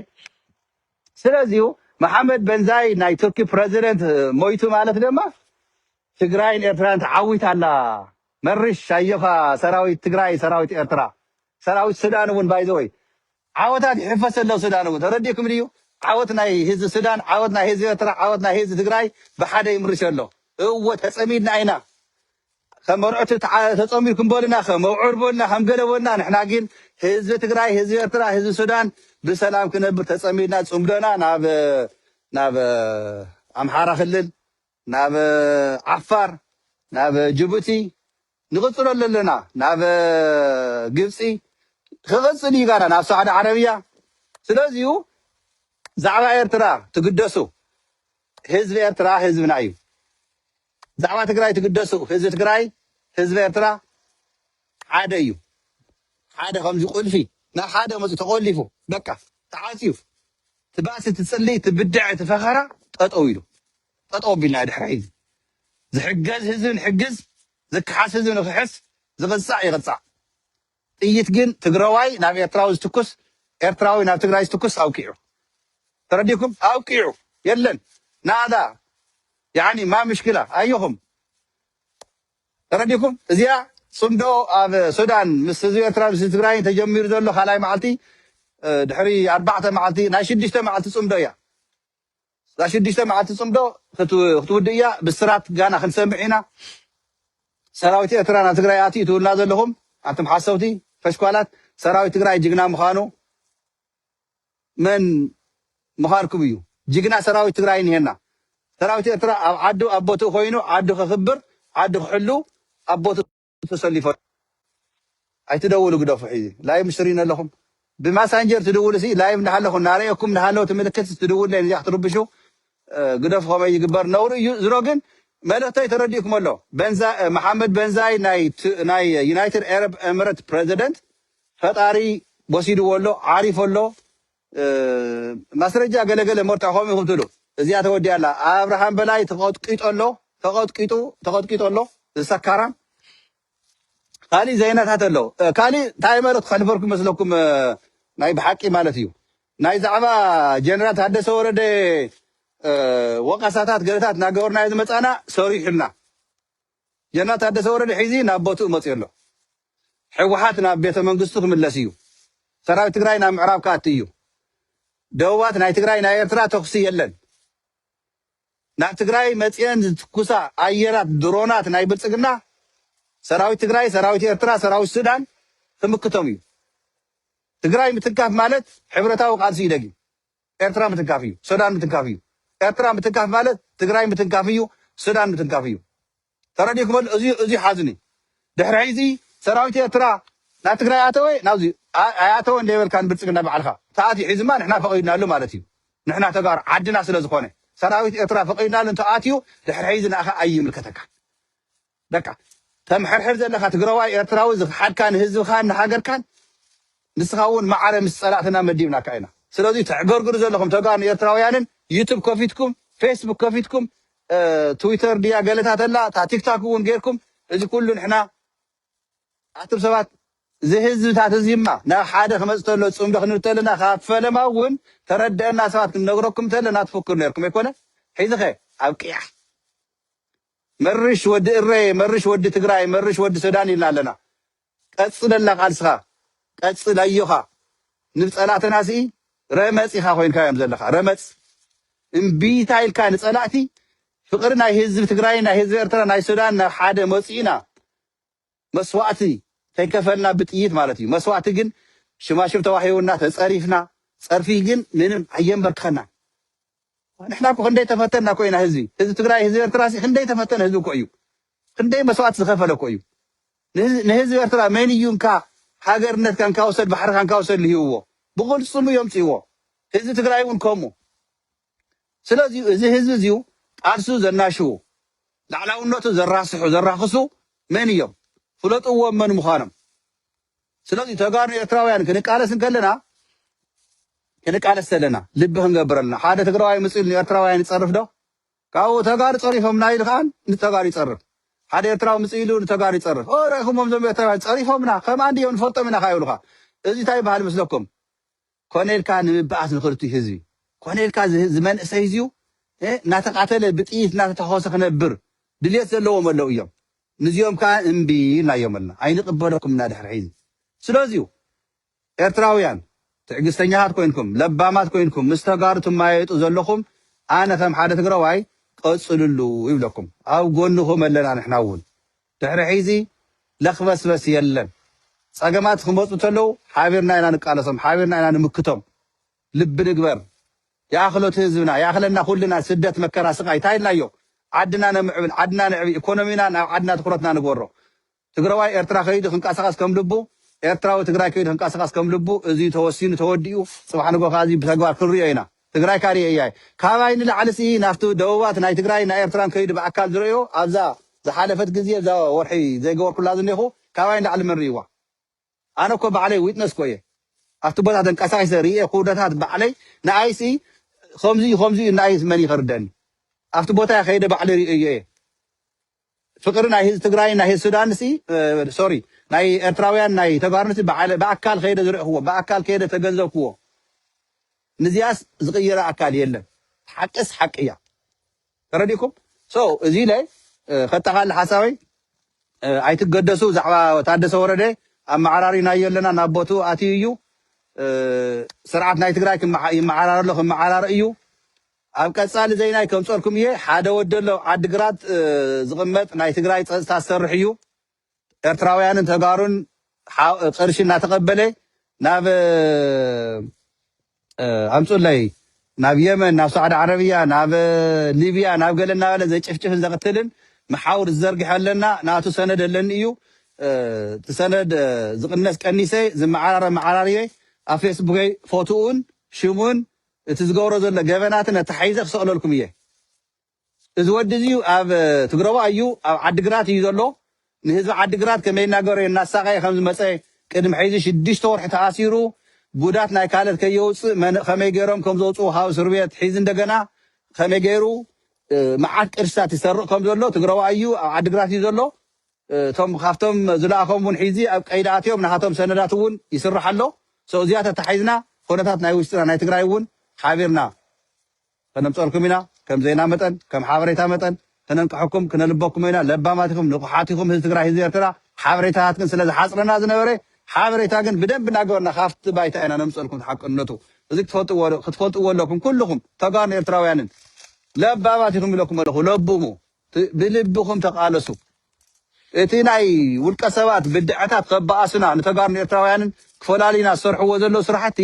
A: ስለዚሁ መሓመድ በንዛይድ ናይ ቱርኪ ፕረዚደንት ሞይቱ ማለት ድማ ትግራይን ኤርትራን ተዓዊት ኣላ መርሽ ኣየኻ ሰራዊት ትግራይ ሰራዊት ኤርትራ ሰራዊት ሱዳን እውን ባይዘወይ ዓወታት ይሕፈስ ኣለው ሱዳን እውን ተረዲእኩም ድዩ ዓወት ናይ ህዝቢ ሱዳን ዓወት ናይ ህዝቢ ኤርትራ ዓወት ናይ ህዝቢ ትግራይ ብሓደ ይምርሽ ኣሎ እወ ተፀሚድና ኢና ከም መርዑት ተፀሚድኩም በልና ከም መውዑር በልና ከም ገለ በልና ንሕና ግን ህዝቢ ትግራይ ህዝቢ ኤርትራ ህዝቢ ሱዳን ብሰላም ክነብር ተፀሚድና ፅምዶና ናብ ኣምሓራ ክልል ናብ ዓፋር ናብ ጅቡቲ ንቕፅሎ ኣለና ናብ ግብፂ ክቕፅል እዩ ጋና ናብ ሳዑዲ ዓረብያ ስለዚዩ ዛዕባ ኤርትራ ትግደሱ ህዝቢ ኤርትራ ህዝብና እዩ ዛዕባ ትግራይ ትግደሱ ህዝቢ ትግራይ ህዝቢ ኤርትራ ሓደ እዩ ሓደ ከምዚ ቁልፊ ናብ ሓደ መፁ ተቆሊፉ በቃ ተዓፅዩ ትባእሲ ትፅልይ ትብድዕ ትፈኸራ ጠጠው ኢሉ ጠጠው ቢልና ድሕሪ ሒዚ ዝሕገዝ ህዝቢ ንሕግዝ ዝክሓስ ህዝቢ ንክሕስ ዝቕፃዕ ይቕፃዕ ጥይት ግን ትግራዋይ ናብ ኤርትራዊ ዝትኩስ ኤርትራዊ ናብ ትግራይ ዝትኩስ ኣውቂዑ ተረዲኩም ኣውቂዑ የለን ናዳ ያኒ ማ ምሽክላ ኣየኹም ተረዲኩም እዚኣ ፅምዶ ኣብ ሱዳን ምስ ህዝቢ ኤርትራ ምስ ትግራይ ተጀሚሩ ዘሎ ካልኣይ መዓልቲ ድሕሪ 4 መዓልቲ ናይ 6 መዓልቲ ፅምዶ እያ ዛ 6 መዓልቲ ፅምዶ ክትውድእ እያ ብስራት ጋና ክንሰምዕ ኢና ሰራዊት ኤርትራ ናብ ትግራይ ኣትዩ ትብልና ዘለኹም ኣንቱም ሓሰብቲ ፈሽኳላት ሰራዊት ትግራይ ጅግና ምዃኑ መን ምዃንኩም እዩ ጅግና ሰራዊት ትግራይ እኒሄና ሰራዊት ኤርትራ ኣብ ዓዱ ኣቦቱ ኮይኑ ዓዱ ክኽብር ዓዱ ክሕሉ ኣቦቱ ተሰሊፎ ኣይትደውሉ ግደፉ ሒዚ ላይቭ ምሽሪን ኣለኹም ብማሳንጀር ትድውሉ ሲ ላይቭ እንዳሃለኹ እናርአየኩም እንዳሃለዉ ትምልክት ትድውሉ ላይ እዚኣ ክትርብሹ ግደፍ ከመይ ይግበር ነውሩ እዩ ዝሮ ግን መልእክተይ ተረዲእኩም ኣሎ መሓመድ በንዛይ ናይ ዩናይትድ አረብ ኤምሬት ፕሬዚደንት ፈጣሪ ወሲድዎ ኣሎ ዓሪፎ ኣሎ ማስረጃ ገለገለ ሞርታ ከምኡ ኢኹም ትብሉ እዚኣ ተወዲኣ ኣላ ኣብርሃም በላይ ተቐጥቂጡ ኣሎ ዝሰካራም ካሊእ ዘይነታት ኣሎ ካሊእ እንታይ መልእክቲ ከሕልፈርኩም መስለኩም ናይ ብሓቂ ማለት እዩ ናይ ዛዕባ ጀነራል ታደሰ ወረደ ወቃሳታት ገለታት እናገበርናዮ ዝመፃና ሰሪሑልና ጀነራል ታደሰ ወረደ ሒዚ ናብ ቦትኡ መፅኡ ኣሎ ሕወሓት ናብ ቤተ መንግስቱ ክምለስ እዩ ሰራዊት ትግራይ ናብ ምዕራብ ካኣቲ እዩ ደቡባት ናይ ትግራይ ናይ ኤርትራ ተኩሲ የለን ናብ ትግራይ መፅአን ዝትኩሳ ኣየራት ድሮናት ናይ ብልፅግና ሰራዊት ትግራይ ሰራዊት ኤርትራ ሰራዊት ሱዳን ትምክቶም እዩ ትግራይ ምትንካፍ ማለት ሕብረታዊ ቃልሲ ይደጊ ኤርትራ ምትንካፍ እዩ ሱዳን ምትንካፍ እዩ ኤርትራ ምትንካፍ ማለት ትግራይ ምትንካፍ እዩ ሱዳን ምትንካፍ እዩ ተረዲእኩም እዚ ሓዝኒ ድሕሪ ሒዚ ሰራዊት ኤርትራ ናብ ትግራይ ኣተወ ናብዚ ኣያተወ እንደይበልካን ብልፅግና በዓልካ ተኣትዩ ሒዝማ ንሕና ፈቒድናሉ ማለት እዩ ንሕና ተጋሩ ዓድና ስለ ዝኾነ ሰራዊት ኤርትራ ፈቒድናሉ እንተኣትዩ ድሕሪ ሒዚ ንኣኻ ኣይምልከተካ ደቃ ተምሕርሕር ዘለካ ትግራዋይ ኤርትራዊ ዝሓድካ ንህዝብካን ንሃገርካን ንስኻ እውን ማዕረ ምስ ፀላእትና መዲብናካ ኢና ስለዚ ተዕገርግሩ ዘለኹም ተጋሩ ኤርትራውያንን ዩቱብ ከፊትኩም ፌስቡክ ከፊትኩም ትዊተር ድያ ገለታት ኣላ እታ ቲክቶክ እውን ጌርኩም እዚ ኩሉ ንሕና ኣቱር ሰባት ዝህዝብታት እዚማ ናብ ሓደ ክመፅእ ተሎ ፅምዶ ክንብል ተለና ካብ ፈለማ እውን ተረድአና ሰባት ክንነግረኩም ተለና ትፍክሩ ነርኩም ኣይኮነ ሒዚ ኸ ኣብ ቅያሕ መርሽ ወዲ እረ መርሽ ወዲ ትግራይ መርሽ ወዲ ሱዳን ኢልና ኣለና ቀፅለላ ቃልስኻ ቀፅል ኣዮኻ ንፀላእትና ሲ ረመፅ ኢኻ ኮይንካ እዮም ዘለካ ረመፅ እምቢታ ኢልካ ንፀላእቲ ፍቅሪ ናይ ህዝቢ ትግራይ ናይ ህዝቢ ኤርትራ ናይ ሱዳን ናብ ሓደ መፂእና መስዋእቲ ከይከፈልና ብጥይት ማለት እዩ መስዋእቲ ግን ሽማሽም ተዋሂቡና ተፀሪፍና ፀርፊ ግን ምንም ኣየንበርክኸና ንሕና እኮ ክንደይ ተፈተና ኮይና ህዝቢ ትግራይ ህዝቢ ኤርትራ ክንደይ ተፈተነ ህዝቢ እኮ እዩ ክንደይ መስዋእቲ ዝኸፈለ እኮ እዩ ንህዝቢ ኤርትራ መን እዩ እንካ ሃገርነትካ እንካውሰድ ባሕርካ እንካውሰድ ልሂብዎ ብቕልፅሙ እዮም ፅይዎ ህዝቢ ትግራይ እውን ከምኡ ስለዚ እዚ ህዝቢ እዚዩ ቃልሱ ዘናሽው ላዕላውነቱ ዘራስሑ ዘራኽሱ መን እዮም ፍለጥዎም መን ምዃኖም ስለዚ ተጋሩ ኤርትራውያን ክንቃለስ ከለና ክንቃለስ ዘለና ልቢ ክንገብር ኣለና ሓደ ትግራዋይ መፅኡ ንኤርትራውያን ይፀርፍ ዶ ካብኡ ተጋሩ ፀሪፎምና ኢሉ ከዓ ንተጋሩ ይፀርፍ ሓደ ኤርትራዊ መፅኡ ኢሉ ንተጋሩ ይፀርፍ ረኢኹሞም ዞም ኤርትራውያን ፀሪፎምና ከማንዲ እዮም ንፈልጦም ኢና ካ ይብሉካ እዚ እንታይ ይበሃል መስለኩም ኮነልካ ንምብኣስ ንኽልቱ ህዝቢ ኮነልካ ዝመንእሰይ እዝዩ እናተቃተለ ብጥይት እናተተኸወሰ ክነብር ድልየት ዘለዎም ኣለው እዮም ንዚኦም ከዓ እምቢ ኢልናዮም ኣለና ኣይንቕበለኩም እና ድሕሪ ሒዚ ስለዚዩ ኤርትራውያን ትዕግስተኛታት ኮይንኩም ለባማት ኮይንኩም ምስ ተጋሩ ትማየጡ ዘለኹም ኣነ ከም ሓደ ትግራዋይ ቀፅልሉ ይብለኩም ኣብ ጎንኹም ኣለና ንሕና እውን ድሕሪ ሒዚ ለኽበስበስ የለን ፀገማት ክመፁ ተለው ሓቢርና ኢና ንቃለሶም ሓቢርና ኢና ንምክቶም ልቢ ንግበር ياخلو تهزبنا ياخلنا كلنا سدت مكرا سقاي تايلايو عدنا نمعبل عدنا نعبي ايكونومينا عدنا تخرتنا نغورو تግራዋይ ኤርትራ ከይዱ ክንቃሳቀስ ከም ልቡ ኤርትራዊ ትግራይ ከይዱ ክንቃሳቀስ ከም ልቡ እዚ ተወሲኑ ተወዲኡ ጽባሕ ንጎ ካዚ ብተግባር ክንሪኦ ኢና ትግራይ ካሪ እያይ ካባይ ንላዕልሲ ናፍቱ ደውባት ናይ ትግራይ ናይ ኤርትራን ከይዱ በአካል ዝሪኦ ኣብዛ ዝሓለፈት ግዜ ዛ ወርሒ ዘይገበርኩላ ዝኒኹ ካባይ ንላዕሊ መንሪዋ ኣነ እኮ ባዕለይ ዊትነስ ኮየ ኣብቲ ቦታ ተንቀሳቂሰ ሪኤ ኩነታት ባዕለይ ንኣይሲ ከምዚ ንኣይስ መን ይኸርደኒ ኣብቲ ቦታ ከይደ ባዕለይ ሪኦ እየ فقر ناي تግራይ ناي السودان سي سوري ناي ኤርትራውያን ناي ተጋርነት በአካል ከይደ ዝሪኦ هو በአካል ከይደ ተገንዘብኩዎ ንዚያስ ዝቀየረ አካል የለም حقስ حقያ ተረዲኩም ሶ እዚ ላይ ከተኻል ሓሳዊ ኣይትገደሱ ዛዕባ ታደሰ ወረደ አማዓራሪና የለና ናቦቱ አትዩ ስርዓት ናይ ትግራይ ይማዓራር له ማዓራር እዩ ኣብ ቀጻሊ ዘይናይ ከም ጾርኩም እየ ሓደ ወደሎ ዓድግራት ዝቕመጥ ናይ ትግራይ ጸጥታ ሰርሕ እዩ ኤርትራውያንን ተጋሩን ቅርሺ እናተቀበለ ናብ ኣምጹለይ ናብ የመን ናብ ሳዑዲ ዓረብያ ናብ ሊብያ ናብ ገለና ባለ ዘጭፍጭፍን ዘቅትልን መሓውር ዝዘርግሕ ኣለና ናቱ ሰነድ ኣለኒ እዩ ተሰነድ ዝቅነስ ቀኒሰ ዝመዓራረ መዓራርየ ኣብ ፌስቡክ ፎቶኡን ሽሙን تزغورو زل جبناتنا تحيزق سؤالكم إيه إذا وديو أب تجربوا أيو أب عدقرات يزلوا نهزم عدقرات كمان نجاري الناس ساقي خمس مساء كده محيزش الدشتور حتى عصيرو بودات نايكالت كيوس من خميجرهم كم زوجو هاوس ربيت حيزن دجنا خميجرو معك إرسات يسرق كم زلوا تجربوا أيو عدقرات يزلوا ثم خافتم زلاقهم ونحيزي أب قيداتهم نهاتهم سنداتون يسرح له سو زيادة تحيزنا خونتات نايوستنا نايتجرايون حابرنا فنمصركم هنا كم زينا متن كم حابريتا متن تننقحكم كنلبكم هنا لباماتكم نقحاتكم هز تግራይ هز ኤርትራ حابريتات كن ስለዚ ሓጽረና ዝነበረ حابريتا ግን بدب ናገርና ካፍት ባይታ ኢና ነምጽልኩም ተሐቅነቱ እዚ ክትፈልጥዎ ኣለኩም ኩልኩም ተጋር ኤርትራውያንን ለባማትኩም ኢለኩም ኣለኹ ለብሙ ብልብኩም ተቃለሱ እቲ ናይ ውልቀ ሰባት ብድዕታት ከበኣስና ንተጋር ኤርትራውያንን ክፈላሊና ዝሰርሕዎ ዘሎ ስራሕቲ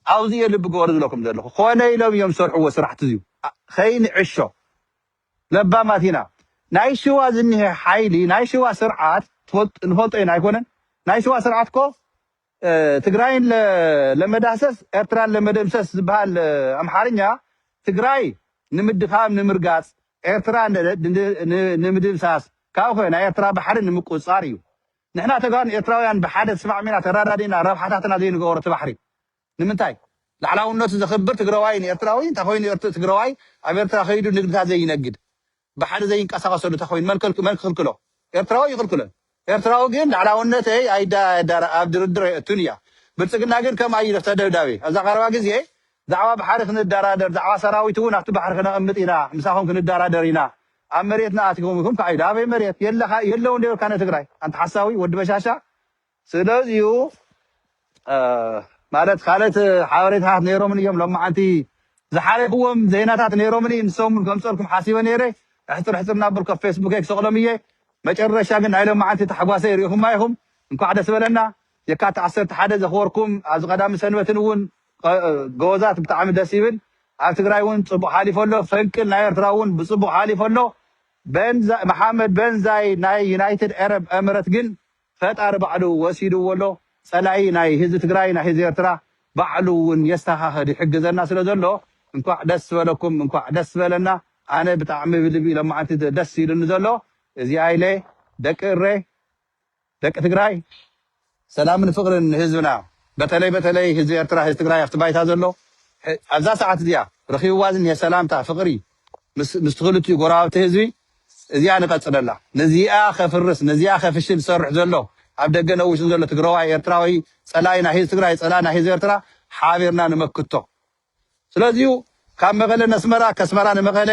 A: عاوزي اللي بقول لكم ذلك خواني لهم يوم سرحوا سرحت زيو خين عشو لبا ما تينا نايشوا زنه حيلي نايشوا سرعات نفلطين ايكونن نايشوا سرعاتكو تግራይን ለመዳሰስ ኤርትራን ለመደምሰስ ዝባል አምሓርኛ ትግራይ ንምድኻም ንምርጋጽ ኤርትራ ንምድምሳስ ካብ ኮይና ኤርትራ ባሕሪ ንምቁጻር እዩ ንሕና ተጋን ኤርትራውያን ብሓደ ስማዕሚና ተራዳዲና ረብሓታትና ዘይንገበሮ ተባሕሪ ንምንታይ ላዕላውነቱ ዝኽብር ትግራዋይ ኤርትራዊ እንተኾይኑ ትግራዋይ ኣብ ኤርትራ ከይዱ ንግድታት ዘይነግድ ብሓደ ዘይንቀሳቀሰሉ ተኾይኑ መልክልክሎ ኤርትራዊ ይኽልክሎ ኤርትራዊ ግን ላዕላውነተይ ኣይዳራ ኣብ ድርድር እቱንያ ብልጽግና ግን ከም ኣይደ ተደብዳቤ ኣብዛ ቀረባ ግዜ ዛዕባ ባሕሪ ክንደራደር ዛዕባ ሰራዊት እውን ኣብቲ ባሕሪ ክነቕምጥ ኢና ምሳኹም ክንደራደር ኢና ኣብ መሬትና ኣትኩም ኢኹም ከዓይዳ ኣበይ መሬት የለውን ኔርካ ንትግራይ ኣንተ ሓሳዊ ወዲ በሻሻ ስለዚዩ ማለት ካልኦት ሓበሬታታት ነይሮምን እዮም ሎማዓንቲ ዝሓለፍዎም ዜናታት ነይሮምን ንሶምን ከምፀልኩም ሓሲበ ነይረ ሕፅር ናበልኩ ኣብ ፌስቡክ ክሰቕሎም እየ መጨረሻ ግን ናይ ሎማዓንቲ ተሓጓሰ ይሪኢኹም ኢኹም እንኳዕ ደስ በለና የካቲት 11 ዘኽበርኩም ኣብዚ ቀዳሚ ሰንበትን እውን ጎዛት ብጣዕሚ ደስ ይብል ኣብ ትግራይ እውን ፅቡቅ ሓሊፉ ኣሎ ፈንቅል ናይ ኤርትራ እውን ብፅቡቅ ሓሊፉ ኣሎ መሓመድ በንዛይ ናይ ዩናይትድ አረብ ኤምሬት ግን ፈጣሪ ባዕሉ ወሲድዎ ኣሎ ፀላኢ ናይ ህዝቢ ትግራይ ናይ ህዝቢ ኤርትራ ባዕሉ እውን የስተኻኸድ ይሕግዘና ስለ ዘሎ እንኳዕ ደስ በለኩም እንኳዕ ደስ በለና ኣነ ብጣዕሚ ብልቢ ሎማዓንቲ ደስ ኢሉኒ ዘሎ እዚ ኣይለ ደቂ እረ ደቂ ትግራይ ሰላምን ፍቅርን ህዝብና በተለይ ህዝቢ ኤርትራ ህዝቢ ትግራይ ኣብቲ ባይታ ዘሎ ኣብዛ ሰዓት እዚኣ ረኺብዋ ዝኒሄ ሰላምታ ፍቅሪ ምስ ትኽልቲኡ ጎራብቲ ህዝቢ እዚኣ ንቐፅለላ ነዚኣ ከፍርስ ነዚኣ ከፍሽል ዝሰርሕ ዘሎ ኣብ ደገ ነዊሽን ዘሎ ትግራዋይ ኤርትራዊ ፀላኢ ናይ ህዝቢ ትግራይ ፀላኢ ናይ ህዝቢ ኤርትራ ሓቢርና ንመክቶ ስለዚሁ ካብ መቐለ ነስመራ ከስመራ ንመቐለ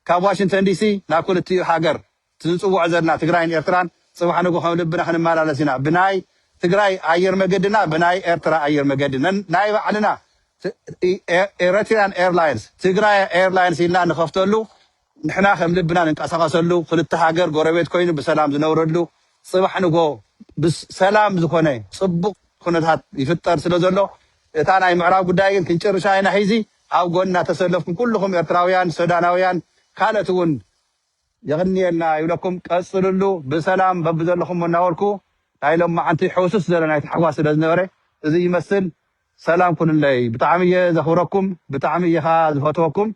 A: ካብ ዋሽንግተን ዲሲ ናብ ክልቲኡ ሃገር ትዝፅውዕ ዘለና ትግራይን ኤርትራን ፅባሕ ንግሆ ከም ልብና ክንመላለስ ኢና ብናይ ትግራይ ኣየር መገድና ብናይ ኤርትራ ኣየር መገዲ ናይ ባዕልና ኤርትራን ኤርላይንስ ትግራይ ኤርላይንስ ኢልና ንኸፍተሉ ንሕና ከም ልብና ንንቀሳቀሰሉ ክልተ ሃገር ጎረቤት ኮይኑ ብሰላም ዝነብረሉ ፅባሕ ንግሆ ብሰላም ዝኾነ ፅቡቅ ኩነታት ይፍጠር ስለ ዘሎ እታ ናይ ምዕራብ ጉዳይ ግን ክንጭርሻ ኢና ሒዚ ኣብ ጎንና ተሰለፍኩም ኩልኩም ኤርትራውያን ሱዳናውያን ካልኦት እውን يغنينا يقولكم قصلوا بسلام ببذلكم وناولكو هاي لما انت حوسس زلنا يتحواس لزنوري اذا يمثل سلام كل اللي بطعميه زخوركم بطعميه زفتوكم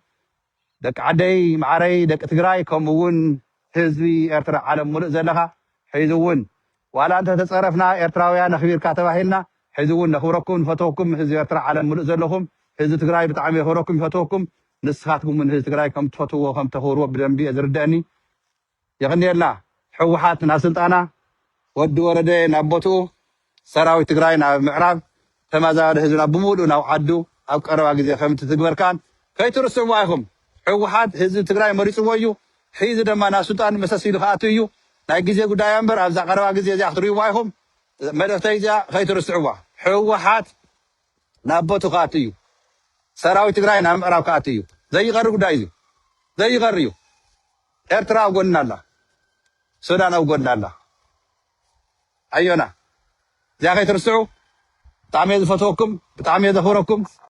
A: دك عدي معري دك تግራይ ከምውን ህዝቢ ኤርትራ ዓለም ሙሉእ ዘለኻ ሒዙውን ዋላ እንተ ተፀረፍና ኤርትራውያን ኣኽቢርካ ተባሂልና ሒዙውን ነኽብረኩም ንፈትወኩም ህዝቢ ኤርትራ ዓለም ሙሉእ ዘለኹም ህዝቢ ትግራይ ብጣዕሚ የኽብረኩም ይፈትወኩም ንስኻትኩም ምን ህዝቢ ትግራይ ከም ትፈትዎ ከም ተኽብርዎ ብደንቢ ዝርድአኒ يغنينا حوحات ناس الطانا ود ورد نابوتو سراوي تግራይ ናብ ምዕራብ ተማዛሪ ህዝብና ብሙሉ ናብ ዓዱ ኣብ ቀረባ ግዜ ከምቲ ትግበር ካን ከይትርስዑ አይኹም ሕወሓት ህዝቢ ትግራይ መሪፅዎ እዩ ሒዚ ድማ ናብ ስልጣን መሰሲሉ ከኣቱ እዩ ናይ ግዜ ጉዳይ እምበር ኣብዛ ቀረባ ግዜ እዚኣ ክትርእይዎ አይኹም መልእኽተይ እዚኣ ከይትርስዕዋ ሕወሓት ናብ ቦቱ ከኣቱ እዩ ሰራዊ ትግራይ ናብ ምዕራብ ከኣቱ እዩ ዘይቀሪ ጉዳይ እዩ ዘይቀሪ እዩ ኤርትራ ኣብ ጎንና ኣላ ሱዳን ኣብ ጎንና ኣላ ኣዮና እዚኣ ከይትርስዑ ብጣዕሚ እየ ዝፈትወኩም ብጣዕሚ እየ ዘኽብረኩም